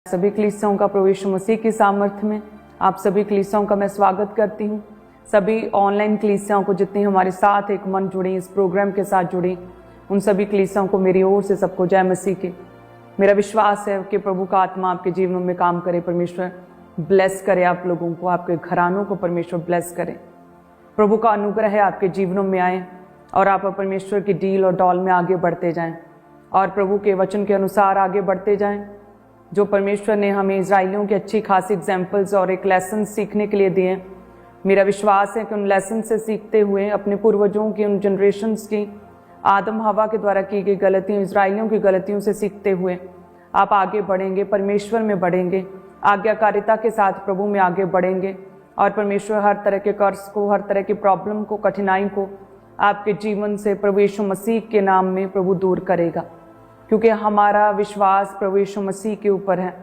सभी कलीसियाओं का प्रभु यीशु मसीह की सामर्थ्य में आप सभी कलीसियाओं का मैं स्वागत करती हूँ। सभी ऑनलाइन कलीसियाओं को जितनी हमारे साथ एक मन जुड़ी, इस प्रोग्राम के साथ जुड़ी, उन सभी कलीसियाओं को मेरी ओर से सबको जय मसीह की। मेरा विश्वास है कि प्रभु का आत्मा आपके जीवनों में काम करे। परमेश्वर ब्लेस करे आप लोगों को, आपके घरानों को परमेश्वर ब्लेस करे। प्रभु का अनुग्रह है आपके जीवनों में आए और आप परमेश्वर की डील और डॉल में आगे बढ़ते जाएं और प्रभु के वचन के अनुसार आगे बढ़ते जाएं। जो परमेश्वर ने हमें इजराइलियों की अच्छी खासी एग्जाम्पल्स और एक लेसन सीखने के लिए दिए, मेरा विश्वास है कि उन लेसन से सीखते हुए अपने पूर्वजों की, उन जनरेशन्स की, आदम हवा के द्वारा की गई गलतियों, इजराइलियों की गलतियों से सीखते हुए आप आगे बढ़ेंगे, परमेश्वर में बढ़ेंगे, आज्ञाकारिता के साथ प्रभु में आगे बढ़ेंगे और परमेश्वर हर तरह के कर्ज को, हर तरह की प्रॉब्लम को, कठिनाई को आपके जीवन से प्रभु यीशु मसीह के नाम में प्रभु दूर करेगा। क्योंकि हमारा विश्वास प्रभु यीशु मसीह के ऊपर है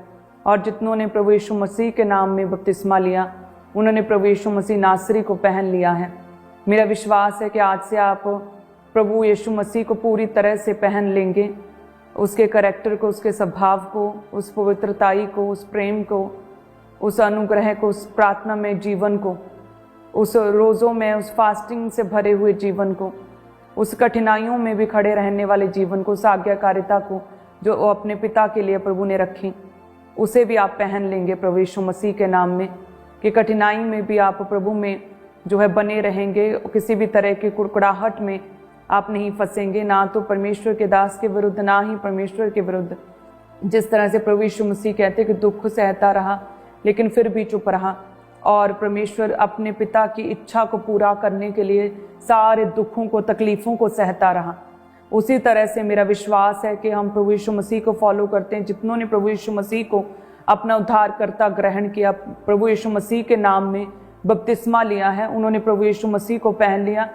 और जितनों ने प्रभु यीशु मसीह के नाम में बपतिस्मा लिया, उन्होंने प्रभु यीशु मसीह नासरी को पहन लिया है। मेरा विश्वास है कि आज से आप प्रभु यीशु मसीह को पूरी तरह से पहन लेंगे, उसके करैक्टर को, उसके स्वभाव को, उस पवित्रताई को, उस प्रेम को, उस अनुग्रह को, उस प्रार्थना में जीवन को, उस रोज़ों में, उस फास्टिंग से भरे हुए जीवन को, उस कठिनाइयों में भी खड़े रहने वाले जीवन को, उस आज्ञाकारिता को जो अपने पिता के लिए प्रभु ने रखी, उसे भी आप पहन लेंगे प्रभु यीशु मसीह के नाम में। कि कठिनाई में भी आप प्रभु में जो है बने रहेंगे, किसी भी तरह की कुड़कुड़ाहट में आप नहीं फंसेंगे, ना तो परमेश्वर के दास के विरुद्ध, ना ही परमेश्वर के विरुद्ध। जिस तरह से प्रभु यीशु मसीह कहते कि दुख सहता रहा लेकिन फिर भी चुप रहा और परमेश्वर अपने पिता की इच्छा को पूरा करने के लिए सारे दुखों को, तकलीफ़ों को सहता रहा। उसी तरह से मेरा विश्वास है कि हम प्रभु यीशु मसीह को फॉलो करते हैं। जितनों ने प्रभु यीशु मसीह को अपना उद्धारकर्ता ग्रहण किया, प्रभु यीशु मसीह के नाम में बपतिस्मा लिया है, उन्होंने प्रभु यीशु मसीह को पहन लिया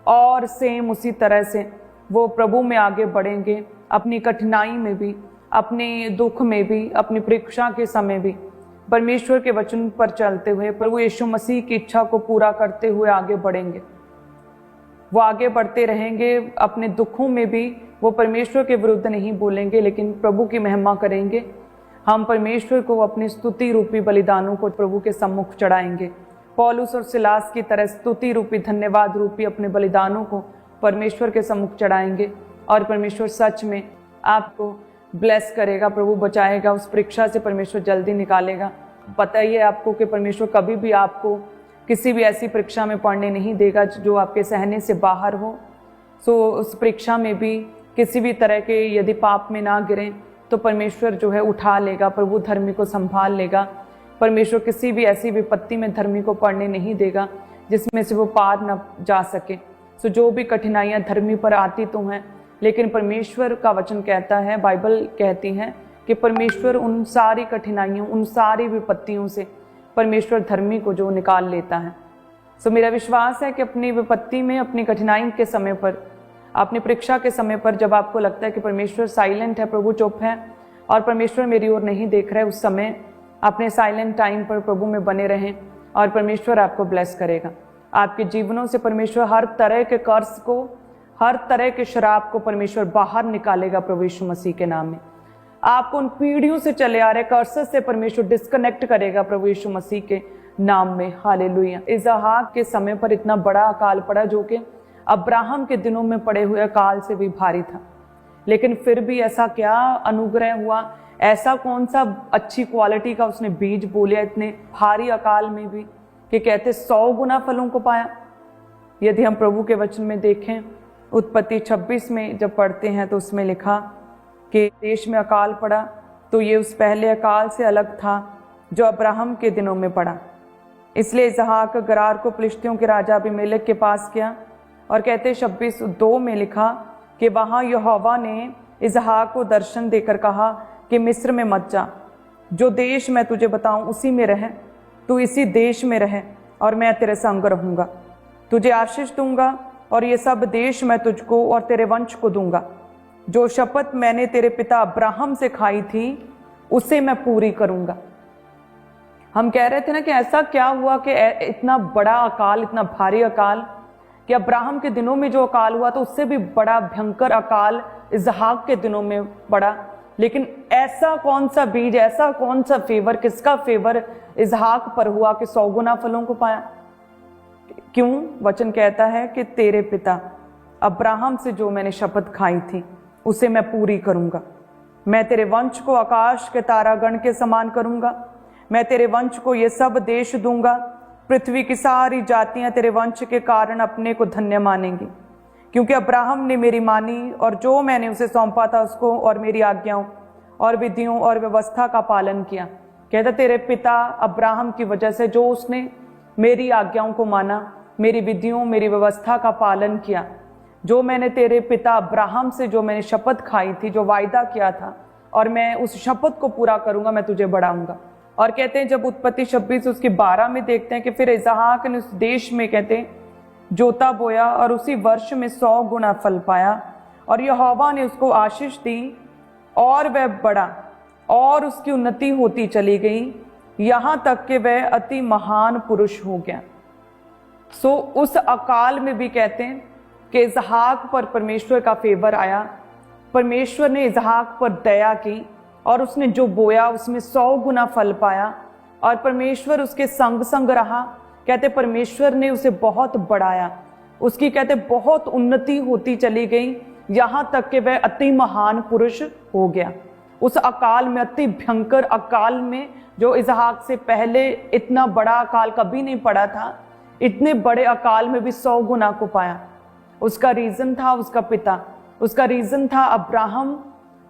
और सेम उसी तरह से वो प्रभु में आगे बढ़ेंगे। अपनी कठिनाई में भी, अपने दुख में भी, अपनी परीक्षा के समय भी परमेश्वर के वचन पर चलते हुए, प्रभु यीशु मसीह की इच्छा को पूरा करते हुए आगे बढ़ेंगे। वो आगे बढ़ते रहेंगे। अपने दुखों में भी वो परमेश्वर के विरुद्ध नहीं बोलेंगे लेकिन प्रभु की महिमा करेंगे। हम परमेश्वर को अपने स्तुति रूपी बलिदानों को प्रभु के सम्मुख चढ़ाएंगे। पौलुस और सिलास की तरह स्तुति रूपी, धन्यवाद रूपी अपने बलिदानों को परमेश्वर के सम्मुख चढ़ाएंगे और परमेश्वर सच में आपको ब्लेस करेगा, प्रभु बचाएगा। उस परीक्षा से परमेश्वर जल्दी निकालेगा। पता ही है आपको कि परमेश्वर कभी भी आपको किसी भी ऐसी परीक्षा में पढ़ने नहीं देगा जो आपके सहने से बाहर हो। सो उस परीक्षा में भी किसी भी तरह के यदि पाप में ना गिरें तो परमेश्वर जो है उठा लेगा, प्रभु धर्मी को संभाल लेगा। परमेश्वर किसी भी ऐसी विपत्ति में धर्मी को पड़ने नहीं देगा जिसमें से वो पार न जा सके। सो जो भी कठिनाइयाँ धर्मी पर आती तो हैं, लेकिन परमेश्वर का वचन कहता है, बाइबल कहती है कि परमेश्वर उन सारी कठिनाइयों, उन सारी विपत्तियों से परमेश्वर धर्मी को जो निकाल लेता है। सो मेरा विश्वास है कि अपनी विपत्ति में, अपनी कठिनाई के समय पर, अपनी परीक्षा के समय पर जब आपको लगता है कि परमेश्वर साइलेंट है, प्रभु चुप है और परमेश्वर मेरी ओर नहीं देख रहा है, उस समय अपने साइलेंट टाइम पर प्रभु में बने रहें और परमेश्वर आपको ब्लेस करेगा। आपके जीवनों से परमेश्वर हर तरह के कर्ज को, हर तरह के शराब को परमेश्वर बाहर निकालेगा प्रभु यीशु मसीह के नाम में। आपको उन पीढ़ियों से चले आ रहे कर्सेस से परमेश्वर डिस्कनेक्ट करेगा प्रभु यीशु मसीह के नाम में। हालेलुया। इसहाक के समय पर इतना बड़ा अकाल पड़ा जो कि अब्राहम के दिनों में पड़े हुए अकाल से भी भारी था, लेकिन फिर भी ऐसा क्या अनुग्रह हुआ, ऐसा कौन सा अच्छी क्वालिटी का उसने बीज बोलिया इतने भारी अकाल में भी कि कहते 100 गुना फलों को पाया। यदि हम प्रभु के वचन में देखें, उत्पत्ति 26 में जब पढ़ते हैं तो उसमें लिखा कि देश में अकाल पड़ा तो ये उस पहले अकाल से अलग था जो अब्राहम के दिनों में पड़ा। इसलिए इसहाक गरार को फिलिस्तियों के राजा अबीमेलेक के पास किया और कहते 26:2 में लिखा कि वहाँ यहोवा ने इसहाक को दर्शन देकर कहा कि मिस्र में मत जा, जो देश मैं तुझे बताऊं उसी में रह, तू इसी देश में रह और मैं तेरे संग रहूँगा। तुझे आशीष दूंगा और ये सब देश मैं तुझको और तेरे वंश को दूंगा। जो शपथ मैंने तेरे पिता अब्राहम से खाई थी उसे मैं पूरी करूंगा। हम कह रहे थे ना कि ऐसा क्या हुआ कि इतना बड़ा अकाल, इतना भारी अकाल, कि अब्राहम के दिनों में जो अकाल हुआ तो उससे भी बड़ा भयंकर अकाल इसहाक के दिनों में पड़ा लेकिन ऐसा कौन सा बीज, ऐसा कौन सा फेवर, किसका फेवर इसहाक पर हुआ कि 100 गुना फलों को पाया? क्यों? वचन कहता है कि तेरे पिता अब्राहम से जो मैंने शपथ खाई थी उसे मैं पूरी करूंगा। मैं तेरे वंश को आकाश के तारागण के समान करूंगा। मैं तेरे वंश को ये सब देश दूंगा। पृथ्वी की सारी जातियां तेरे वंश के कारण अपने को धन्य मानेंगी, क्योंकि अब्राहम ने मेरी मानी और जो मैंने उसे सौंपा था उसको और मेरी आज्ञाओं और विधियों और व्यवस्था का पालन किया। कहता तेरे पिता अब्राहम की वजह से जो उसने मेरी आज्ञाओं को माना, मेरी विधियों, मेरी व्यवस्था का पालन किया, जो मैंने तेरे पिता अब्राहम से जो मैंने शपथ खाई थी, जो वायदा किया था, और मैं उस शपथ को पूरा करूंगा, मैं तुझे बढ़ाऊंगा। और कहते हैं जब उत्पत्ति 26 उसकी 12 में देखते हैं कि फिर इसहाक ने उस देश में कहते हैं जोता बोया और उसी वर्ष में 100 गुना फल पाया, और यहोवा ने उसको आशीष दी और वह बढ़ा और उसकी उन्नति होती चली गई, यहां तक कि वह अति महान पुरुष हो गया। सो उस अकाल में भी कहते हैं कि इसहाक पर परमेश्वर का फेवर आया। परमेश्वर ने इसहाक पर दया की और उसने जो बोया उसमें 100 गुना फल पाया, और परमेश्वर उसके संग संग रहा। कहते परमेश्वर ने उसे बहुत बढ़ाया, उसकी कहते बहुत उन्नति होती चली गई, यहां तक कि वह अति महान पुरुष हो गया। उस अकाल में, अति भयंकर अकाल में, जो इसहाक से पहले इतना बड़ा अकाल कभी नहीं पड़ा था, इतने बड़े अकाल में भी 100 गुना को पाया। उसका रीजन था उसका पिता, उसका रीजन था अब्राहम,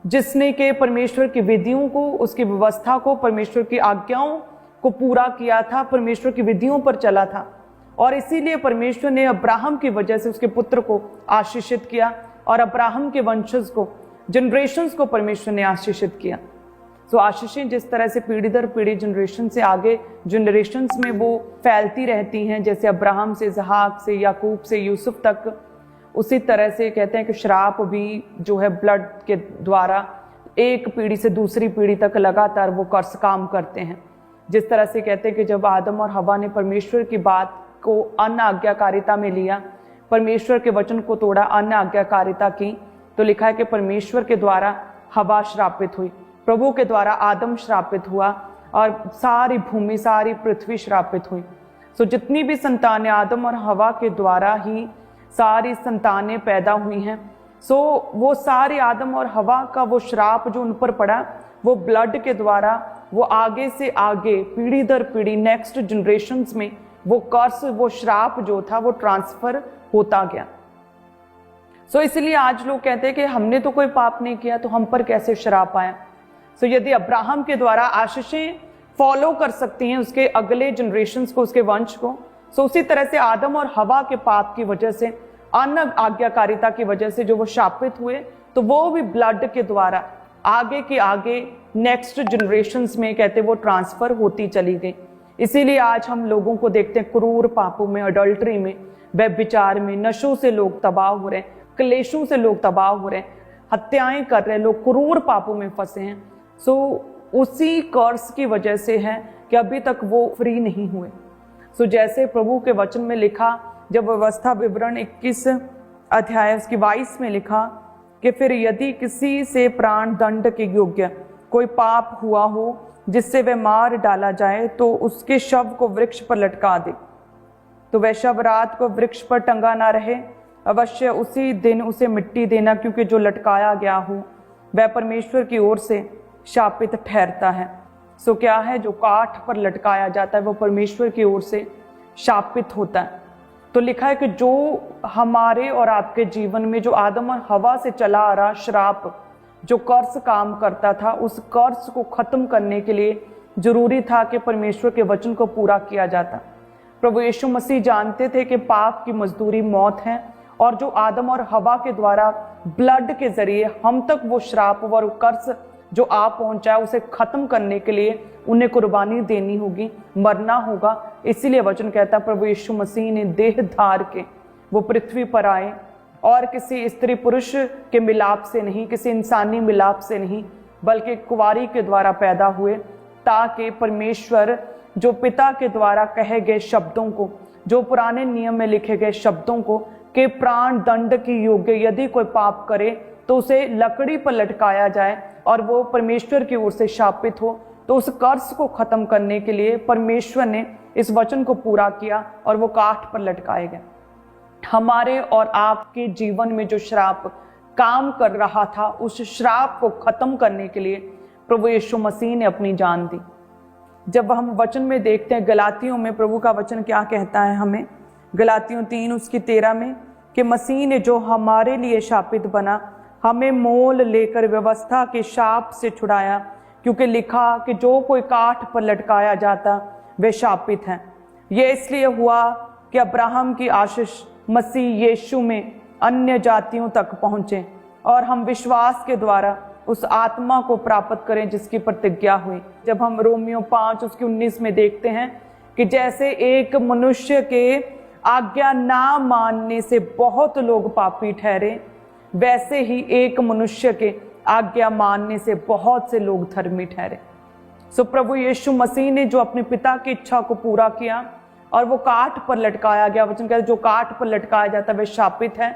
जिसने के परमेश्वर की विधियों को, उसकी व्यवस्था को, परमेश्वर की आज्ञाओं को पूरा किया था, परमेश्वर की विधियों पर चला था। और इसीलिए परमेश्वर ने अब्राहम की वजह से उसके पुत्र को आशीषित किया, और अब्राहम के वंशज को, जनरेशंस को परमेश्वर ने आशीषित किया। सो आशीषें जिस तरह से पीढ़ी दर पीढ़ी, जनरेशन से आगे जनरेशन्स में वो फैलती रहती हैं, जैसे अब्राहम से इसहाक से याकूब से यूसुफ तक, उसी तरह से कहते हैं कि श्राप भी जो है ब्लड के द्वारा एक पीढ़ी से दूसरी पीढ़ी तक लगातार वो कर्स काम करते हैं। जिस तरह से कहते हैं कि जब आदम और हवा ने परमेश्वर की बात को अन आज्ञाकारिता में लिया, परमेश्वर के वचन को तोड़ा, अन आज्ञाकारिता की, तो लिखा है कि परमेश्वर के द्वारा हवा श्रापित हुई, प्रभु के द्वारा आदम श्रापित हुआ, और सारी भूमि, सारी पृथ्वी श्रापित हुई। सो जितनी भी संतानें आदम और हवा के द्वारा ही सारी संतानें पैदा हुई हैं, सो वो सारे आदम और हवा का वो श्राप जो उन पर पड़ा, वो ब्लड के द्वारा वो आगे से आगे, पीढ़ी दर पीढ़ी, नेक्स्ट जनरेशन्स में वो कर्स, वो श्राप जो था वो ट्रांसफर होता गया। सो इसलिए आज लोग कहते हैं कि हमने तो कोई पाप नहीं किया, तो हम पर कैसे श्राप आया। सो यदि अब्राहम के द्वारा आशीषें फॉलो कर सकती हैं उसके अगले जनरेशन्स को, उसके वंश को, सो उसी तरह से आदम और हवा के पाप की वजह से, अन आज्ञाकारिता की वजह से जो वो शापित हुए, तो वो भी ब्लड के द्वारा आगे के आगे नेक्स्ट जनरेशन्स में कहते वो ट्रांसफर होती चली गई। इसीलिए आज हम लोगों को देखते हैं क्रूर पापों में, अडल्ट्री में, व्यभिचार में, नशों से लोग तबाह हो रहे हैं, क्लेशों से लोग तबाह हो रहे हैं, हत्याएं कर रहे हैं लोग, क्रूर पापों में फंसे हैं। सो उसी कर्स की वजह से है कि अभी तक वो फ्री नहीं हुए। सो जैसे प्रभु के वचन में लिखा, जब व्यवस्था विवरण 21 अध्याय उसकी 22 में लिखा कि फिर यदि किसी से प्राण दंड के योग्य कोई पाप हुआ हो जिससे वह मार डाला जाए, तो उसके शव को वृक्ष पर लटका दे, तो वह शव रात को वृक्ष पर टंगा ना रहे, अवश्य उसी दिन उसे मिट्टी देना, क्योंकि जो लटकाया गया हो वह परमेश्वर की ओर से शापित ठहरता है। सो क्या है, जो काठ पर लटकाया जाता है वो परमेश्वर की ओर से शापित होता है। तो लिखा है कि जो हमारे और आपके जीवन में जो आदम और हवा से चला आ रहा श्राप, जो कर्स काम करता था, उस कर्स को खत्म करने के लिए जरूरी था कि परमेश्वर के वचन को पूरा किया जाता। प्रभु यीशु मसीह जानते थे कि पाप की मजदूरी मौत है, और जो आदम और हवा के द्वारा ब्लड के जरिए हम तक वो श्राप और कर्स जो आ पहुंचा, उसे खत्म करने के लिए उन्हें कुर्बानी देनी होगी, मरना होगा। इसीलिए वचन कहता, प्रभु यीशु मसीह ने देह धार के वो पृथ्वी पर आए, और किसी स्त्री पुरुष के मिलाप से नहीं, किसी इंसानी मिलाप से नहीं, बल्कि कुंवारी के द्वारा पैदा हुए, ताकि परमेश्वर जो पिता के द्वारा कहे गए शब्दों को, जो पुराने नियम में लिखे गए शब्दों को, कि प्राण दंड की योग्य यदि कोई पाप करे तो उसे लकड़ी पर लटकाया जाए, और वो परमेश्वर की ओर से शापित हो, तो उस कर्ज को खत्म करने के लिए परमेश्वर ने इस वचन को पूरा किया और वो काठ पर लटकाए गए। हमारे और आपके जीवन में जो श्राप काम कर रहा था, उस श्राप को खत्म करने के लिए प्रभु यीशु मसीह ने अपनी जान दी। जब हम वचन में देखते हैं, गलातियों में प्रभु का वचन क्या कहता है हमें, गलातियों 3:13 में, कि मसीह ने जो हमारे लिए शापित बना, हमें मोल लेकर व्यवस्था के शाप से छुड़ाया, क्योंकि लिखा कि जो कोई काठ पर लटकाया जाता वे शापित हैं। यह इसलिए हुआ कि अब्राहम की आशीष मसीह यीशु में अन्य जातियों तक पहुंचे और हम विश्वास के द्वारा उस आत्मा को प्राप्त करें जिसकी प्रतिज्ञा हुई। जब हम रोमियो 5:19 में देखते हैं कि जैसे एक मनुष्य के आज्ञा ना मानने से बहुत लोग पापी ठहरे, वैसे ही एक मनुष्य के आज्ञा मानने से बहुत से लोग धर्मी ठहरे। सो प्रभु यीशु मसीह ने जो अपने पिता की इच्छा को पूरा किया और वो काठ पर लटकाया गया, वचन कहता है जो काठ पर लटकाया जाता है वे शापित है।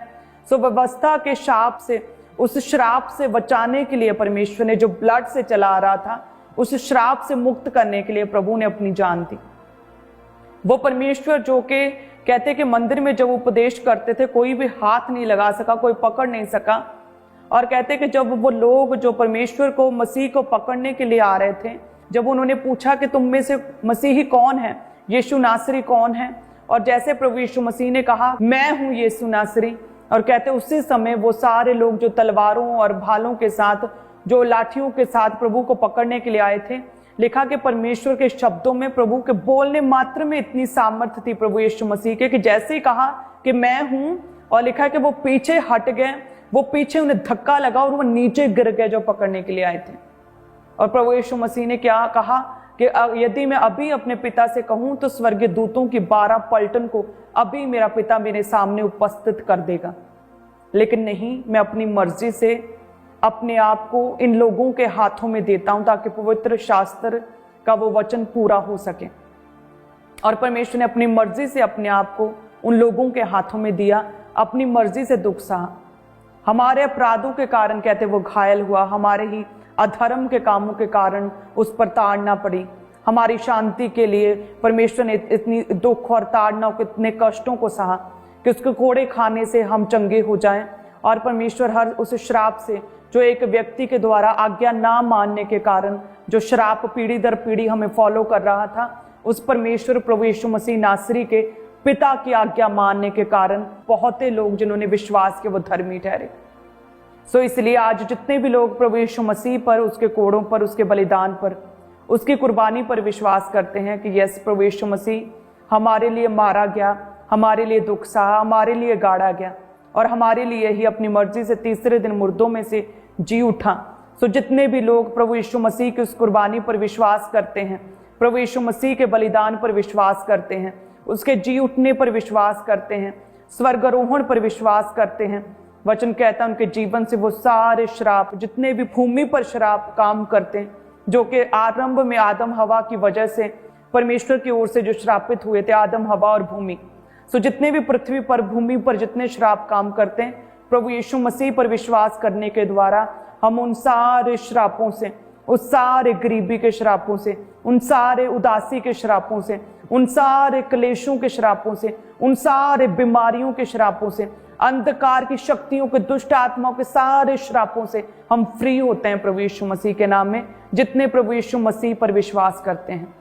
सो व्यवस्था के शाप से, उस श्राप से बचाने के लिए परमेश्वर ने, जो ब्लड से चला आ रहा था, उस श्राप से मुक्त करने के लिए प्रभु ने अपनी जान दी। वो परमेश्वर जो के कहते कि मंदिर में जब उपदेश करते थे कोई भी हाथ नहीं लगा सका, कोई पकड़ नहीं सका, और कहते कि जब वो लोग जो परमेश्वर को, मसीह को पकड़ने के लिए आ रहे थे, जब उन्होंने पूछा कि तुम में से मसीही कौन है, यीशु नासरी कौन है, और जैसे प्रभु यीशु मसीह ने कहा मैं हूं यीशु नासरी, और कहते उसी समय वो सारे लोग जो तलवारों और भालों के साथ, जो लाठियों के साथ प्रभु को पकड़ने के लिए आए थे, लिखा कि परमेश्वर के शब्दों में, प्रभु के बोलने मात्र में इतनी सामर्थ्य थी प्रभु यीशु मसीह के कि जैसे ही कहा कि मैं हूं, और लिखा कि वो पीछे हट गए, वो पीछे उन्हें धक्का लगा और वो नीचे गिर गए जो पकड़ने के लिए आए थे। और प्रभु यीशु मसीह ने क्या कहा कि यदि मैं अभी अपने पिता से कहूं तो स्वर्गीय दूतों की 12 पलटन को अभी मेरा पिता मेरे सामने उपस्थित कर देगा, लेकिन नहीं, मैं अपनी मर्जी से अपने आप को इन लोगों के हाथों में देता हूं ताकि पवित्र शास्त्र का वो वचन पूरा हो सके। और परमेश्वर ने अपनी मर्जी से अपने आप को उन लोगों के हाथों में दिया, अपनी मर्जी से दुख सहा। हमारे अपराधों के कारण कहते वो घायल हुआ, हमारे ही अधर्म के कामों के कारण उस पर ताड़ना पड़ी। हमारी शांति के लिए परमेश्वर ने इतनी दुख और ताड़ना, इतने कष्टों को सहा कि उसके कोड़े खाने से हम चंगे हो जाएं। और परमेश्वर हर उस श्राप से जो एक व्यक्ति के द्वारा आज्ञा ना मानने के कारण जो श्राप पीढ़ी दर पीढ़ी हमें फॉलो कर रहा था, उस परमेश्वर प्रभु यीशु मसीह नासरी के पिता की आज्ञा मानने के कारण बहुत ही लोग जिन्होंने विश्वास के वो धर्मी ठहरे। सो इसलिए आज जितने भी लोग प्रभु यीशु मसीह पर, उसके कोड़ों पर, उसके बलिदान पर, उसकी कुर्बानी पर विश्वास करते हैं कि यस, प्रभु यीशु मसीह हमारे लिए मारा गया, हमारे लिए दुख सहा, हमारे लिए गाड़ा गया और हमारे लिए ही अपनी मर्जी से तीसरे दिन मुर्दों में से जी उठा। सो जितने भी लोग प्रभु यीशु मसीह की उस कुर्बानी पर विश्वास करते हैं, प्रभु यीशु मसीह के बलिदान पर विश्वास करते हैं, उसके जी उठने पर विश्वास करते हैं, स्वर्गारोहण पर विश्वास करते हैं, वचन कहता है उनके जीवन से वो सारे श्राप, जितने भी भूमि पर श्राप काम करते हैं, जो कि आरंभ में आदम हवा की वजह से परमेश्वर की ओर से जो श्रापित हुए थे, आदम हवा और भूमि, सो जितने भी पृथ्वी पर, भूमि पर जितने श्राप काम करते हैं, प्रभु यीशु मसीह पर विश्वास करने के द्वारा हम उन सारे श्रापों से, उस सारे गरीबी के श्रापों से, उन सारे उदासी के श्रापों से, उन सारे क्लेशों के श्रापों से, उन सारे बीमारियों के श्रापों से, अंधकार की शक्तियों के, दुष्ट आत्माओं के सारे श्रापों से हम फ्री होते हैं प्रभु यीशु मसीह के नाम में, जितने प्रभु यीशु मसीह पर विश्वास करते हैं।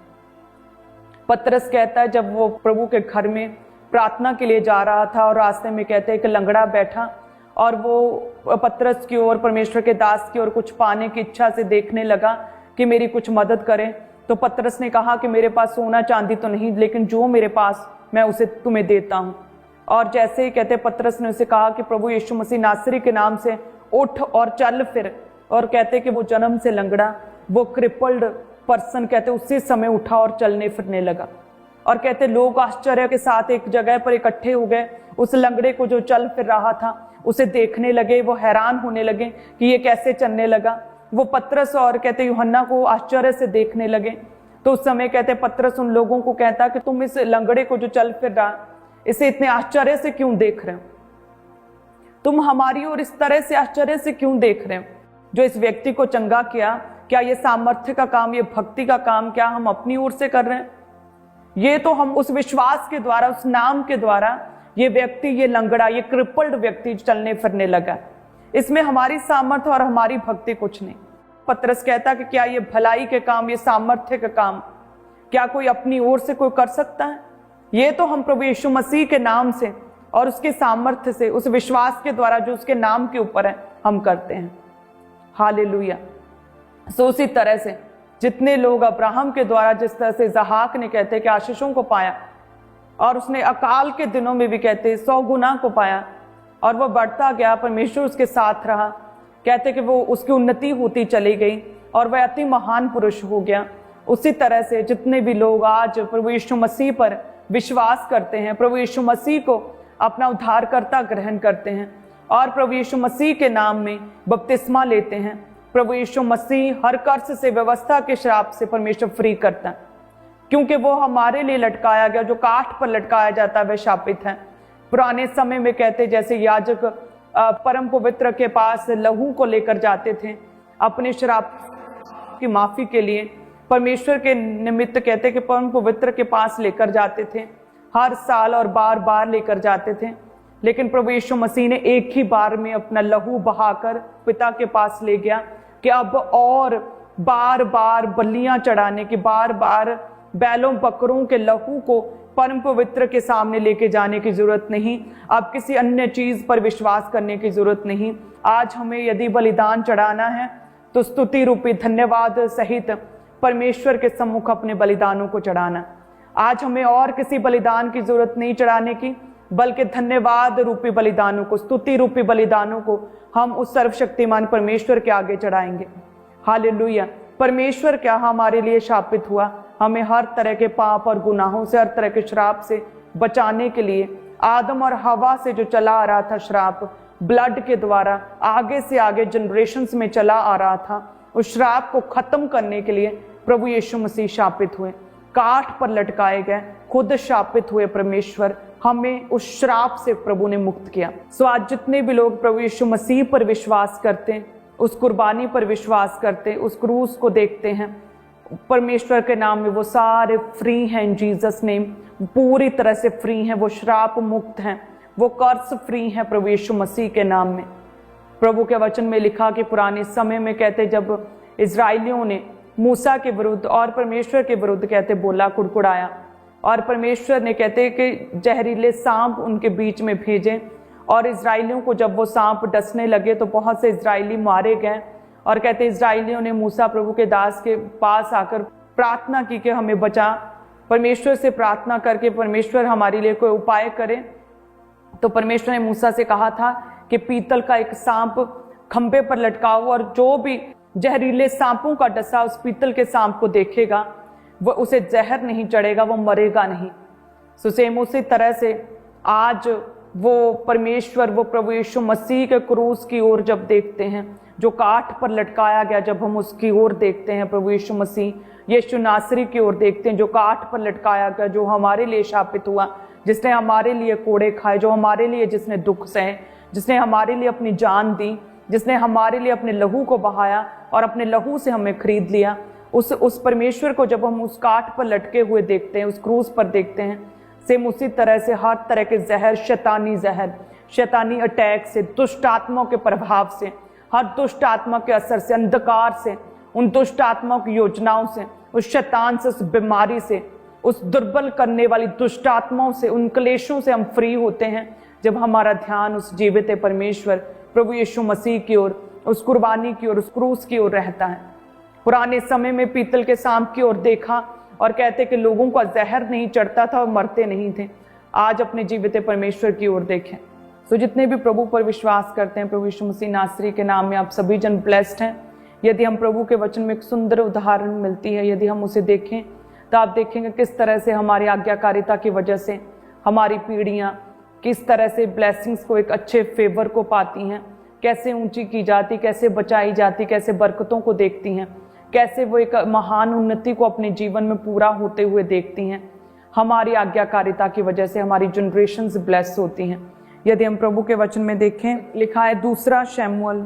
पतरस कहता है जब वो प्रभु के घर में प्रार्थना के लिए जा रहा था और रास्ते में कहते हैं कि लंगड़ा बैठा और वो पतरस की ओर, परमेश्वर के दास की ओर कुछ पाने की इच्छा से देखने लगा कि मेरी कुछ मदद करें। तो पतरस ने कहा कि मेरे पास सोना चांदी तो नहीं, लेकिन जो मेरे पास मैं उसे तुम्हें देता हूं। और जैसे ही कहते पतरस ने उसे कहा कि प्रभु यीशु मसीह नासरी के नाम से उठ और चल फिर, और कहते कि वो जन्म से लंगड़ा, वो क्रिपल्ड पर्सन कहते उसी समय उठा और चलने फिरने लगा। और कहते लोग आश्चर्य के साथ एक जगह पर इकट्ठे हो गए, उस लंगड़े को जो चल फिर रहा था उसे देखने लगे, वो हैरान होने लगे कि ये कैसे चलने लगा। वो पतरस और कहते यूहन्ना को आश्चर्य से देखने लगे। तो उस समय कहते पतरस उन लोगों को कहता कि तुम इस लंगड़े को जो चल फिर रहा, इसे इतने आश्चर्य से क्यों देख रहे हो? तुम हमारी ओर इस तरह से आश्चर्य से क्यों देख रहे हो? जो इस व्यक्ति को चंगा किया, क्या ये सामर्थ्य का काम, ये भक्ति का काम क्या हम अपनी ओर से कर रहे हैं? ये तो हम उस विश्वास के द्वारा, उस नाम के द्वारा ये व्यक्ति, ये लंगड़ा, ये क्रिपल्ड व्यक्ति चलने फिरने लगा। इसमें हमारी सामर्थ्य और हमारी भक्ति कुछ नहीं। पतरस कहता कि क्या ये भलाई के काम, ये सामर्थ्य के काम क्या कोई अपनी ओर से कोई कर सकता है? ये तो हम प्रभु यीशु मसीह के नाम से और उसके सामर्थ्य से, उस विश्वास के द्वारा जो उसके नाम के ऊपर है, हम करते हैं। हालेलुया। सो उसी तरह से जितने लोग अब्राहम के द्वारा, जिस तरह से इसहाक ने कहते कि आशीषों को पाया, और उसने अकाल के दिनों में भी कहते 100 गुना को पाया, और वह बढ़ता गया, परमेश्वर उसके साथ रहा। कहते कि वो उसकी उन्नति होती चली गई और वह अति महान पुरुष हो गया। उसी तरह से जितने भी लोग आज प्रभु यीशु मसीह पर विश्वास करते हैं, प्रभु यीशु मसीह को अपना उद्धारकर्ता ग्रहण करते हैं और प्रभु यीशु मसीह के नाम में बपतिस्मा लेते हैं, प्रभु यीशु मसीह हर कर्ज से, व्यवस्था के श्राप से परमेश्वर फ्री करता है, क्योंकि वो हमारे लिए लटकाया गया। जो काठ पर लटकाया जाता है वह शापित है। पुराने समय में कहते जैसे याजक परम पवित्र के पास लहू को लेकर जाते थे अपने श्राप की माफी के लिए, परमेश्वर के निमित्त कहते कि परम पवित्र के पास लेकर जाते थे हर साल और बार बार लेकर जाते थे। लेकिन प्रभु यीशु मसीह ने एक ही बार में अपना लहू बहाकर पिता के पास ले गया कि अब और बार बार बलियां चढ़ाने की, बार बार बैलों बकरों के लहू को परम पवित्र के सामने लेके जाने की जरूरत नहीं। अब किसी अन्य चीज पर विश्वास करने की जरूरत नहीं। आज हमें यदि बलिदान चढ़ाना है तो स्तुति रूपी धन्यवाद सहित परमेश्वर के सम्मुख अपने बलिदानों को चढ़ाना। आज हमें और किसी बलिदान की जरूरत नहीं चढ़ाने की, बल्कि धन्यवाद रूपी बलिदानों को, स्तुति रूपी बलिदानों को हम उस सर्वशक्तिमान परमेश्वर के आगे चढ़ाएंगे। हालेलुया। परमेश्वर क्या हमारे लिए शापित हुआ, हमें हर तरह के पाप और गुनाहों से, हर तरह के श्राप से बचाने के लिए। आदम और हवा से जो चला आ रहा था श्राप, ब्लड के द्वारा आगे से आगे जनरेशंस में चला आ रहा था, उस श्राप को खत्म करने के लिए प्रभु यीशु मसीह शापित हुए, काठ पर लटकाए गए, खुद शापित हुए। परमेश्वर हमें उस श्राप से प्रभु ने मुक्त किया। सो आज जितने भी लोग प्रभु यीशु मसीह पर विश्वास करते हैं, उस कुर्बानी पर विश्वास करते हैं, उस क्रूस को देखते हैं, परमेश्वर के नाम में वो सारे फ्री हैं इन जीसस नेम, पूरी तरह से फ्री हैं, वो श्राप मुक्त हैं, वो कर्ज फ्री हैं प्रभु यीशु मसीह के नाम में। प्रभु के वचन में लिखा कि पुराने समय में कहते जब इजराइलियों ने मूसा के विरुद्ध और परमेश्वर के विरुद्ध कहते बोला, कुड़कुड़ाया, और परमेश्वर ने कहते कि जहरीले सांप उनके बीच में भेजे, और इजराइलियों को जब वो सांप डसने लगे तो बहुत से इजराइली मारे गए। और कहते इजराइलियों ने मूसा प्रभु के दास के पास आकर प्रार्थना की कि हमें बचा। परमेश्वर से प्रार्थना करके परमेश्वर हमारे लिए कोई उपाय करे। तो परमेश्वर ने मूसा से कहा था कि पीतल का एक सांप खंबे पर लटकाओ, और जो भी जहरीले सांपों का डसा उस पीतल के सांप को देखेगा वो उसे जहर नहीं चढ़ेगा, वो मरेगा नहीं। सो सेम उसी तरह से आज वो परमेश्वर, वो प्रभु यीशु मसीह के क्रूस की ओर जब देखते हैं, जो काठ पर लटकाया गया, जब हम उसकी ओर देखते हैं, प्रभु यीशु मसीह यीशु नासरी की ओर देखते हैं, जो काठ पर लटकाया गया, जो हमारे लिए शापित हुआ, जिसने हमारे लिए कोड़े खाए, जो हमारे लिए जिसने दुख सहे, जिसने हमारे लिए अपनी जान दी, जिसने हमारे लिए अपने लहू को बहाया और अपने लहू से हमें खरीद लिया, उस परमेश्वर को जब हम उस काठ पर लटके हुए देखते हैं, उस क्रूस पर देखते हैं, सेम उसी तरह से हर तरह के जहर, शैतानी अटैक से, दुष्ट आत्माओं के प्रभाव से, हर दुष्ट आत्मा के असर से, अंधकार से, उन दुष्ट आत्माओं की योजनाओं से, उस शैतान से, उस बीमारी से, उस दुर्बल करने वाली दुष्ट आत्माओं से, उन क्लेशों से हम फ्री होते हैं जब हमारा ध्यान उस जीवित परमेश्वर प्रभु यीशु मसीह की ओर, उस कुर्बानी की ओर, उस क्रूस की ओर रहता है। पुराने समय में पीतल के सांप की ओर देखा और कहते कि लोगों का जहर नहीं चढ़ता था और मरते नहीं थे। आज अपने जीवित परमेश्वर की ओर देखें। तो जितने भी प्रभु पर विश्वास करते हैं, प्रभु यीशु मसीह नासरी के नाम में आप सभी जन ब्लेस्ड हैं। यदि हम प्रभु के वचन में एक सुंदर उदाहरण मिलती है, यदि हम उसे देखें तो आप देखेंगे किस तरह से हमारी आज्ञाकारिता की वजह से हमारी पीढ़ियां किस तरह से ब्लेसिंग्स को, एक अच्छे फेवर को पाती हैं, कैसे ऊंची की जाती, कैसे बचाई जाती, कैसे बरकतों को देखती हैं, कैसे वो एक महान उन्नति को अपने जीवन में पूरा होते हुए देखती हैं। हमारी आज्ञाकारिता की वजह से हमारी जनरेशंस ब्लेस होती हैं। यदि हम प्रभु के वचन में देखें, लिखा है 2 शमूएल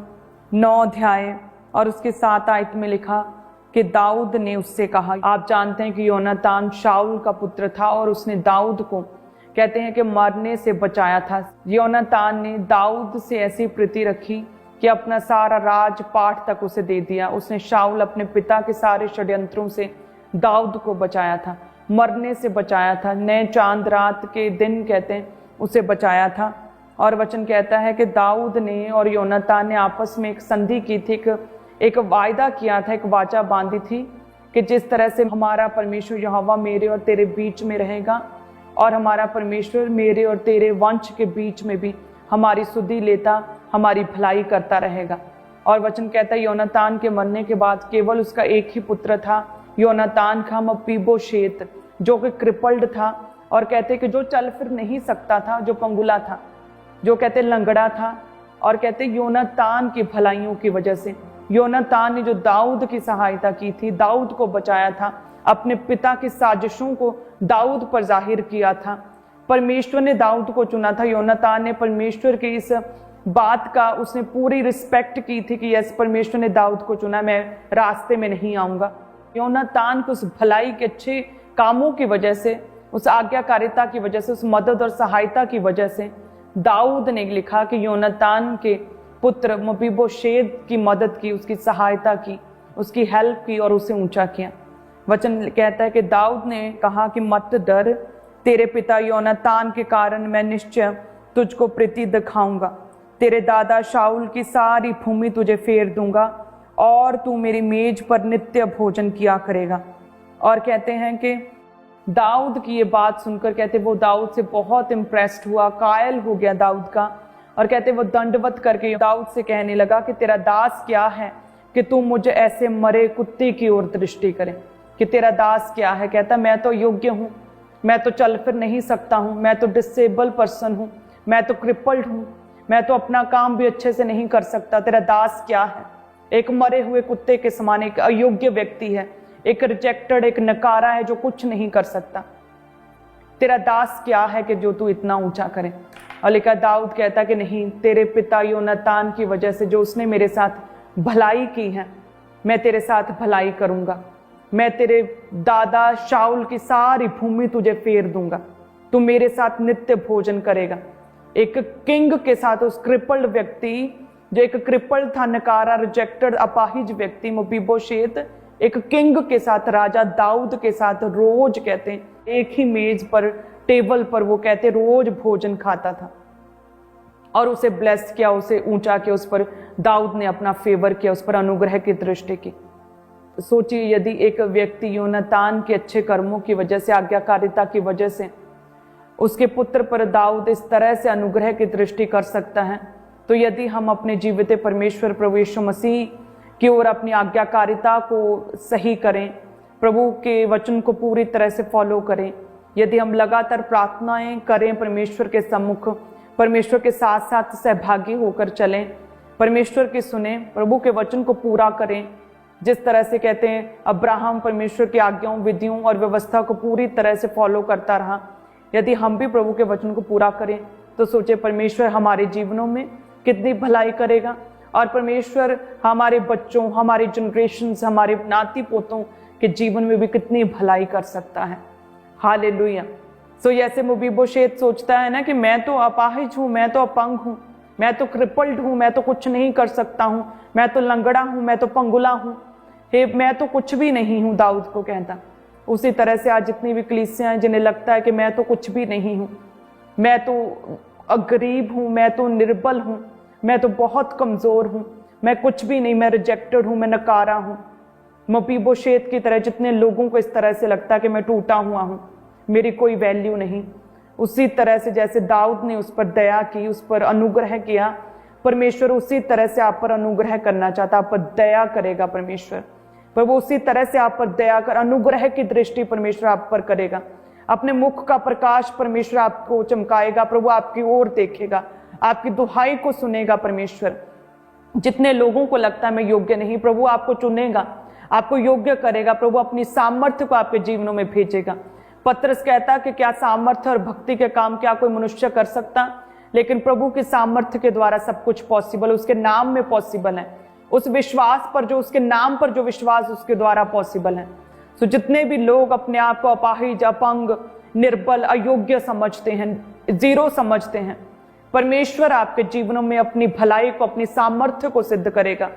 9 अध्याय और उसके 7 आयत में लिखा कि दाऊद ने उससे कहा, आप जानते हैं कि योनातान शाऊल का पुत्र था और उसने दाऊद को कहते हैं कि मरने से बचाया था। योनातान ने दाऊद से ऐसी प्रीति रखी कि अपना सारा राजपाट तक उसे दे दिया। उसने शाऊल अपने पिता के सारे षड्यंत्रों से दाऊद को बचाया था, मरने से बचाया था, नए चांद रात के दिन कहते हैं उसे बचाया था। और वचन कहता है कि दाऊद ने और योनातान ने आपस में एक संधि की थी, एक वायदा किया था, एक वाचा बांधी थी कि जिस तरह से हमारा परमेश्वर यहोवा मेरे और तेरे बीच में रहेगा और हमारा परमेश्वर मेरे और तेरे वंश के बीच में भी हमारी सुधि लेता, हमारी भलाई करता रहेगा। और वचन कहता है योनातान के मरने के बाद केवल उसका एक ही पुत्र था, योनातान का मपीबोशेत, जो कि क्रिपल्ड था और कहते कि जो चल फिर नहीं सकता था, जो पंगुला था, जो कहते लंगड़ा था। और कहते योनातान की भलाइयों की वजह से, योनातान ने जो दाऊद की सहायता की थी, दाऊद को बचाया था, अपने पिता की साजिशों को दाऊद पर जाहिर किया था। परमेश्वर ने दाऊद को चुना था। योनातान ने परमेश्वर की इस बात का उसने पूरी रिस्पेक्ट की थी कि यस, परमेश्वर ने दाऊद को चुना, मैं रास्ते में नहीं आऊंगा। योनातान को उस भलाई के अच्छे कामों की वजह से, उस आज्ञाकारिता की वजह से, उस मदद और सहायता की वजह से दाऊद ने लिखा कि योनातान के पुत्र मपीबोशेत की मदद की, उसकी सहायता की, उसकी हेल्प की और उसे ऊंचा किया। वचन कहता है कि दाऊद ने कहा कि मत डर, तेरे पिता योनातान के कारण मैं निश्चय तुझको प्रीति दिखाऊंगा, तेरे दादा शाऊल की सारी भूमि तुझे फेर दूंगा और तू मेरी मेज पर नित्य भोजन किया करेगा। और कहते हैं कि दाऊद की ये बात सुनकर कहते वो दाऊद से बहुत इम्प्रेस्ड हुआ, कायल हो गया दाऊद का। और कहते वो दंडवत करके दाऊद से कहने लगा कि तेरा दास क्या है कि तू मुझे ऐसे मरे कुत्ते की ओर दृष्टि करे, कि तेरा दास क्या है। कहता मैं तो योग्य हूँ, मैं तो चल फिर नहीं सकता हूँ, मैं तो डिसेबल पर्सन हूँ, मैं तो क्रिपल्ड हूँ, मैं तो अपना काम भी अच्छे से नहीं कर सकता। तेरा दास क्या है, एक मरे हुए कुत्ते के समान, एक अयोग्य व्यक्ति है, एक रिजेक्टेड, एक नकारा है जो कुछ नहीं कर सकता। तेरा दास क्या है कि जो तू इतना ऊंचा करे। और लिखा दाऊद कहता कि नहीं, तेरे पिता योनातान की वजह से जो उसने मेरे साथ भलाई की है, मैं तेरे साथ भलाई करूंगा, मैं तेरे दादा शाऊल की सारी भूमि तुझे फेर दूंगा, तू मेरे साथ नित्य भोजन करेगा। एक किंग के साथ, उस क्रिपल्ड व्यक्ति जो एक क्रिपल्ड था, नकारा, रिजेक्टेड, अपाहिज व्यक्ति मपीबोशेत, एक किंग के साथ, राजा दाऊद के साथ रोज कहते हैं एक ही मेज पर, टेबल पर वो कहते रोज भोजन खाता था और उसे ब्लेस किया, उसे ऊंचा किया, उस पर दाऊद ने अपना फेवर किया, उस पर अनुग्रह की दृष्टि की। सोचिए यदि एक व्यक्ति योनातान के अच्छे कर्मों की वजह से, आज्ञाकारिता की वजह से उसके पुत्र पर दाऊद इस तरह से अनुग्रह की दृष्टि कर सकता है, तो यदि हम अपने जीवित परमेश्वर प्रभु यीशु मसीह की ओर अपनी आज्ञाकारिता को सही करें, प्रभु के वचन को पूरी तरह से फॉलो करें, यदि हम लगातार प्रार्थनाएं करें परमेश्वर के सम्मुख, परमेश्वर के साथ साथ सहभागी होकर चलें, परमेश्वर की सुने, प्रभु के वचन को पूरा करें, जिस तरह से कहते हैं अब्राहम परमेश्वर की आज्ञाओं, विधियों और व्यवस्था को पूरी तरह से फॉलो करता रहा, यदि हम भी प्रभु के वचन को पूरा करें तो सोचे परमेश्वर हमारे जीवनों में कितनी भलाई करेगा और परमेश्वर हमारे बच्चों, हमारे जनरेशन्स, हमारे नाती पोतों के जीवन में भी कितनी भलाई कर सकता है। हालेलुया। सो जैसे मपीबोशेत सोचता है ना कि मैं तो अपाहिज हूँ, मैं तो अपंग हूँ, मैं तो क्रिपल्ड हूँ, मैं तो कुछ नहीं कर सकता हूँ, मैं तो लंगड़ा हूँ, मैं तो पंगुला हूँ, हे मैं तो कुछ भी नहीं हूँ, दाऊद को कहता। उसी तरह से आज जितनी भी कलीसियां हैं जिन्हें लगता है कि मैं तो कुछ भी नहीं हूँ, मैं तो गरीब हूँ, मैं तो निर्बल हूँ, मैं तो बहुत कमज़ोर हूँ, मैं कुछ भी नहीं, मैं रिजेक्टेड हूँ, मैं नकारा हूँ। मपीबोशेत की तरह जितने लोगों को इस तरह से लगता है कि मैं टूटा हुआ हूँ, मेरी कोई वैल्यू नहीं, उसी तरह से जैसे दाऊद ने उस पर दया की, उस पर अनुग्रह किया, परमेश्वर उसी तरह से आप पर अनुग्रह करना चाहता, आप पर दया करेगा परमेश्वर। पर वो उसी तरह से आप पर दया कर, अनुग्रह की दृष्टि परमेश्वर आप पर करेगा, अपने मुख का प्रकाश परमेश्वर आपको चमकाएगा, प्रभु आपकी ओर देखेगा, आपकी दुहाई को सुनेगा परमेश्वर। जितने लोगों को लगता है मैं योग्य नहीं, प्रभु आपको चुनेगा, आपको योग्य करेगा, प्रभु अपनी सामर्थ्य को आपके जीवनों में भेजेगा। पत्रस कहता कि क्या सामर्थ्य और भक्ति के काम क्या कोई मनुष्य कर सकता, लेकिन प्रभु की सामर्थ्य के द्वारा सब कुछ पॉसिबल, उसके नाम में पॉसिबल है, उस विश्वास पर, जो उसके नाम पर जो विश्वास उसके द्वारा पॉसिबल है। सो जितने भी लोग अपने आप को अपाहिज, अपंग, निर्बल, अयोग्य समझते हैं, जीरो समझते हैं, परमेश्वर आपके जीवनों में अपनी भलाई को, अपनी सामर्थ्य को सिद्ध करेगा।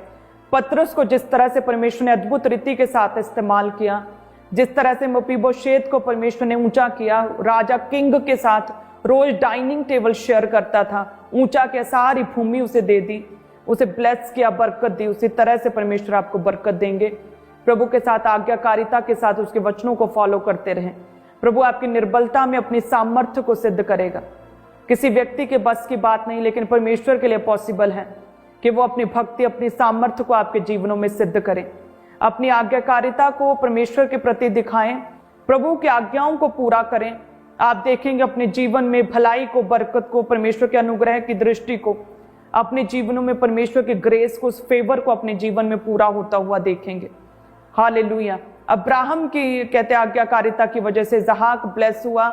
पतरस को जिस तरह से परमेश्वर ने अद्भुत रीति के साथ इस्तेमाल किया, जिस तरह से मपीबोशेत को परमेश्वर ने ऊंचा किया, राजा किंग के साथ रोज डाइनिंग टेबल शेयर करता था, ऊंचा किया, सारी भूमि उसे दे दी, उसे ब्लेस किया, बरकत दी, उसी तरह से परमेश्वर आपको बरकत देंगे। प्रभु के साथ आज्ञाकारिता के साथ उसके वचनों को फॉलो करते रहें। प्रभु आपकी निर्बलता में अपनी सामर्थ्य को सिद्ध करेगा। किसी व्यक्ति के बस की बात नहीं, लेकिन परमेश्वर के लिए पॉसिबल है कि वो अपनी भक्ति, अपनी सामर्थ्य को आपके जीवनों में सिद्ध करें। अपनी आज्ञाकारिता को परमेश्वर के प्रति दिखाएं, प्रभु की आज्ञाओं को पूरा करें। आप देखेंगे अपने जीवन में भलाई को, बरकत को, परमेश्वर के अनुग्रह की दृष्टि को, अपने जीवनों में परमेश्वर की ग्रेस को, उस फेवर को अपने जीवन में पूरा होता हुआ देखेंगे। हालेलुया। अब्राहम की कहते आज्ञाकारिता की वजह से इसहाक ब्लेस हुआ,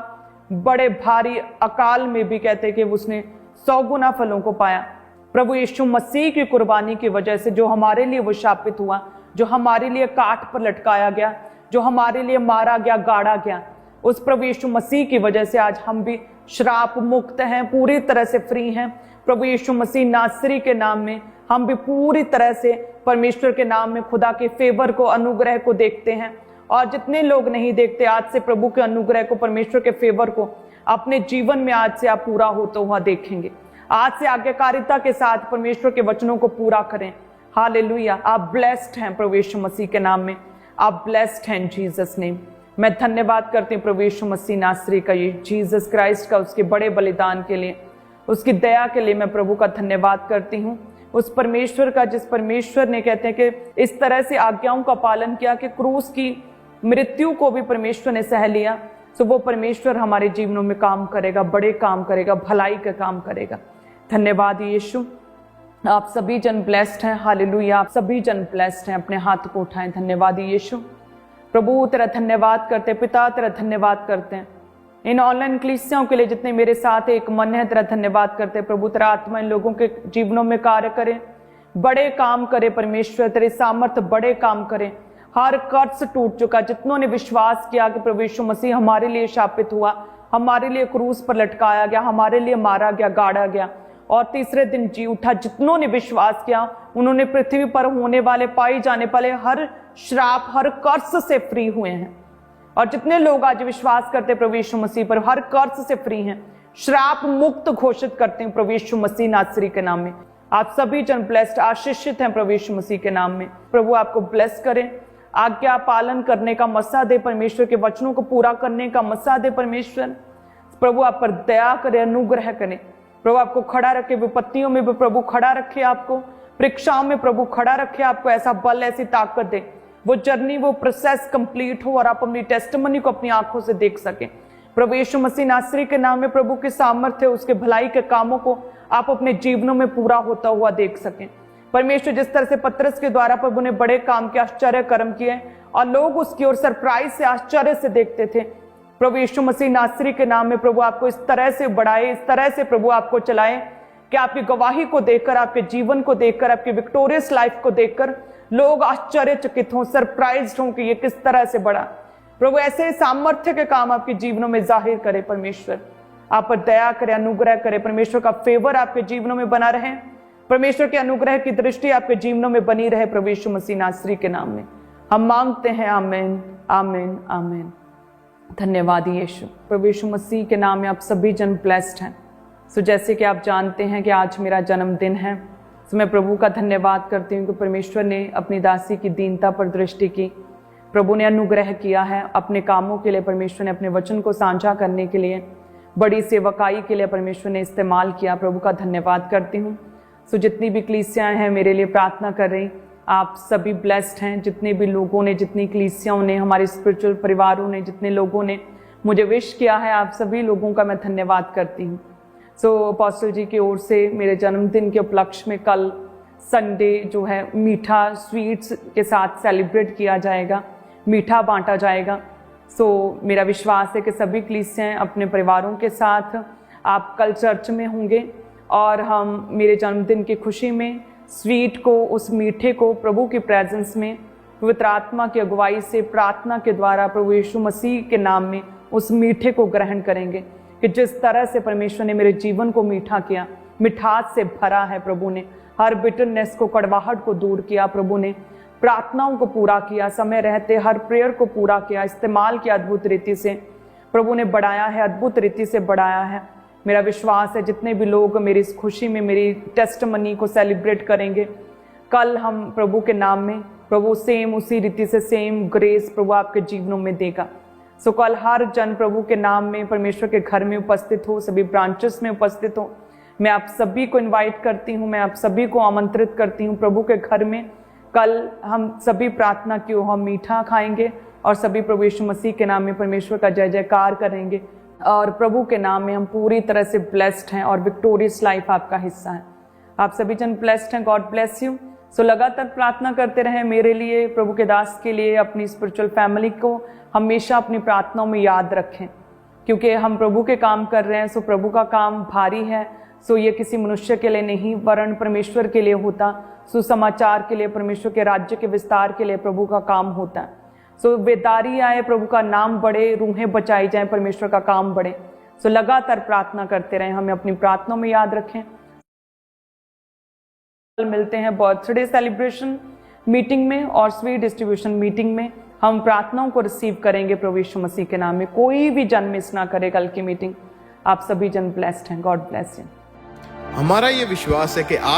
बड़े भारी अकाल में भी कहते कि उसने 100 गुना फलों को पाया। प्रभु यीशु मसीह की कुर्बानी की वजह से जो हमारे लिए वो शापित हुआ, जो हमारे लिए काट पर लटकाया गया, जो हमारे लिए मारा गया, गाड़ा गया, उस प्रभु यीशु मसीह की वजह से आज हम भी श्राप मुक्त हैं, पूरी तरह से फ्री हैं। प्रभु यीशु मसीह नासरी के नाम में हम भी पूरी तरह से परमेश्वर के नाम में खुदा के फेवर को, अनुग्रह को देखते हैं। और जितने लोग नहीं देखते, आज से प्रभु के अनुग्रह को, परमेश्वर के फेवर को अपने जीवन में आज से आप पूरा होता हुआ देखेंगे। आज से आज्ञाकारिता के साथ परमेश्वर के वचनों को पूरा करें। हालेलुया। आप ब्लेस्ड हैं प्रभु यीशु मसीह के नाम में, आप ब्लेस्ड हैं जीसस नेम। मैं धन्यवाद करती हूँ प्रभु यीशु मसीह नासरी का, ये जीसस क्राइस्ट का, उसके बड़े बलिदान के लिए, उसकी दया के लिए मैं प्रभु का धन्यवाद करती हूँ। उस परमेश्वर का, जिस परमेश्वर ने कहते हैं कि इस तरह से आज्ञाओं का पालन किया कि क्रूस की मृत्यु को भी परमेश्वर ने सह लिया। सो वो परमेश्वर हमारे जीवनों में काम करेगा, बड़े काम करेगा, भलाई का काम करेगा। धन्यवाद यीशु। आप सभी जन ब्लेस्ड हैं। हालेलुया। आप सभी जन ब्लेस्ड हैं। अपने हाथ को उठाएं। धन्यवाद यीशु। प्रभु तेरा धन्यवाद करते हैं, पिता तेरा धन्यवाद करते हैं इन ऑनलाइन कलीसियाओं के लिए जितने मेरे साथ एक मन है, तेरा धन्यवाद करते हैं। प्रभु तेरा आत्मा इन लोगों के जीवनों में कार्य करे, बड़े काम करे। परमेश्वर तेरे सामर्थ्य बड़े काम करे। हर कर्ज टूट चुका, जितनों ने विश्वास किया कि प्रभु यीशु मसीह हमारे लिए शापित हुआ, हमारे लिए क्रूस पर लटकाया गया, हमारे लिए मारा गया, गाड़ा गया और तीसरे दिन जी उठा, जितनों ने विश्वास किया उन्होंने पृथ्वी पर होने वाले, पाई जाने वाले हर श्राप, हर कर्ज से फ्री हुए हैं। और जितने लोग आज विश्वास करते प्रभु यीशु मसीह पर, हर कर्ज से फ्री हैं, श्राप मुक्त घोषित करते हैं प्रभु यीशु मसीह नासरी के नाम में। आप सभी जन ब्लेस्ड, आशीषित हैं प्रभु यीशु मसीह के नाम में। प्रभु आपको ब्लेस करें, आज्ञा पालन करने का मसा दे, परमेश्वर के वचनों को पूरा करने का मसा दे। परमेश्वर प्रभु आप पर दया करे, अनुग्रह करे। प्रभु आपको खड़ा रखे, विपत्तियों में भी प्रभु खड़ा रखे, आपको परीक्षाओं में प्रभु खड़ा रखे, आपको ऐसा बल, ऐसी ताकत दे, वो जर्नी, वो प्रोसेस कंप्लीट हो और आप अपनी टेस्टिमनी को अपनी आंखों से देख सकें। प्रभु यीशु मसीह नासरी के नाम में प्रभु की सामर्थ्य, उसके भलाई के कामों को आप अपने जीवनों में पूरा होता हुआ देख सकें। परमेश्वर जिस तरह से पतरस के द्वारा प्रभु ने बड़े काम के, आश्चर्य कर्म किए और लोग उसकी ओर सरप्राइज से, आश्चर्य से देखते थे, प्रभु यीशु मसीह नासरी के नाम में प्रभु आपको इस तरह से बढ़ाए, इस तरह से प्रभु आपको चलाए कि आपकी गवाही को देखकर, आपके जीवन को देखकर, आपकी विक्टोरियस लाइफ को देखकर लोग आश्चर्यचकित हों, सरप्राइज्ड हों कि ये किस तरह से बढ़ा। प्रभु ऐसे सामर्थ्य के काम आपके जीवनों में जाहिर करे। परमेश्वर आप पर दया करे, अनुग्रह करे। परमेश्वर का फेवर आपके जीवनों में बना रहे, परमेश्वर के अनुग्रह की दृष्टि आपके जीवनों में बनी रहे। प्रभु यीशु मसीह नासरी के नाम में हम मांगते हैं। आमीन, आमीन, आमीन। धन्यवाद यीशु। प्रभु यीशु मसीह के नाम में आप सभी जन ब्लेस्ड हैं। सो जैसे कि आप जानते हैं कि आज मेरा जन्मदिन है, तो मैं प्रभु का धन्यवाद करती हूँ कि परमेश्वर ने अपनी दासी की दीनता पर दृष्टि की, प्रभु ने अनुग्रह किया है अपने कामों के लिए। परमेश्वर ने अपने वचन को साझा करने के लिए, बड़ी सेवकाई के लिए परमेश्वर ने इस्तेमाल किया। प्रभु का धन्यवाद करती हूँ। सो जितनी भी कलीसियाएं हैं मेरे लिए प्रार्थना कर रही, आप सभी ब्लेस्ड हैं। जितने भी लोगों ने, जितनी कलीसियाओं ने, हमारे स्पिरिचुअल परिवारों ने, जितने लोगों ने मुझे विश किया है, आप सभी लोगों का मैं धन्यवाद करती हूँ। सो अपोस्टल जी की ओर से मेरे जन्मदिन के उपलक्ष्य में कल संडे जो है मीठा स्वीट्स के साथ सेलिब्रेट किया जाएगा, मीठा बांटा जाएगा। सो मेरा विश्वास है कि सभी कलीसियाएं अपने परिवारों के साथ आप कल चर्च में होंगे और हम मेरे जन्मदिन की खुशी में स्वीट को, उस मीठे को प्रभु की प्रेजेंस में पवित्र आत्मा की अगुवाई से प्रार्थना के द्वारा प्रभु यीशु मसीह के नाम में उस मीठे को ग्रहण करेंगे कि जिस तरह से परमेश्वर ने मेरे जीवन को मीठा किया, मिठास से भरा है प्रभु ने, हर बिटरनेस को, कड़वाहट को दूर किया प्रभु ने, प्रार्थनाओं को पूरा किया, समय रहते हर प्रेयर को पूरा किया, इस्तेमाल किया अद्भुत रीति से प्रभु ने बढ़ाया है, अद्भुत रीति से बढ़ाया है। मेरा विश्वास है जितने भी लोग मेरी इस खुशी में मेरी टेस्टमनी को सेलिब्रेट करेंगे, कल हम प्रभु के नाम में प्रभु सेम उसी रीति से सेम ग्रेस प्रभु आपके जीवनों में देगा। सो कल हर जन प्रभु के नाम में परमेश्वर के घर में उपस्थित हो, सभी ब्रांचेस में उपस्थित हो। मैं आप सभी को इनवाइट करती हूँ, मैं आप सभी को आमंत्रित करती हूँ प्रभु के घर में। कल हम सभी प्रार्थना की हम मीठा खाएंगे और सभी प्रभु यीशु मसीह के नाम में परमेश्वर का जय जयकार करेंगे और प्रभु के नाम में हम पूरी तरह से ब्लेस्ड हैं और विक्टोरियस लाइफ आपका हिस्सा है। आप सभी जन ब्लेस्ड हैं। God bless you. सो लगातार प्रार्थना करते रहें मेरे लिए, प्रभु के दास के लिए, अपनी स्पिरिचुअल फैमिली को हमेशा अपनी प्रार्थनाओं में याद रखें, क्योंकि हम प्रभु के काम कर रहे हैं। सो प्रभु का काम भारी है। सो ये किसी मनुष्य के लिए नहीं वरन परमेश्वर के लिए होता, सुसमाचार के लिए, परमेश्वर के राज्य के विस्तार के लिए प्रभु का काम होता है। सो बेदारी आए, प्रभु का नाम बढ़े, रूहें बचाई जाएं, परमेश्वर का काम बढ़े। सो लगातार प्रार्थना करते रहें, हमें अपनी प्रार्थनाओं में याद रखें। कल मिलते हैं बर्थडे सेलिब्रेशन मीटिंग में और स्वीट डिस्ट्रीब्यूशन मीटिंग में। हम प्रार्थनाओं को रिसीव करेंगे प्रभु यीशु मसीह के नाम में। कोई भी जन मिस ना करे कल की मीटिंग। आप सभी जन ब्लेस्ड हैं। God bless you. हमारा ये विश्वास है कि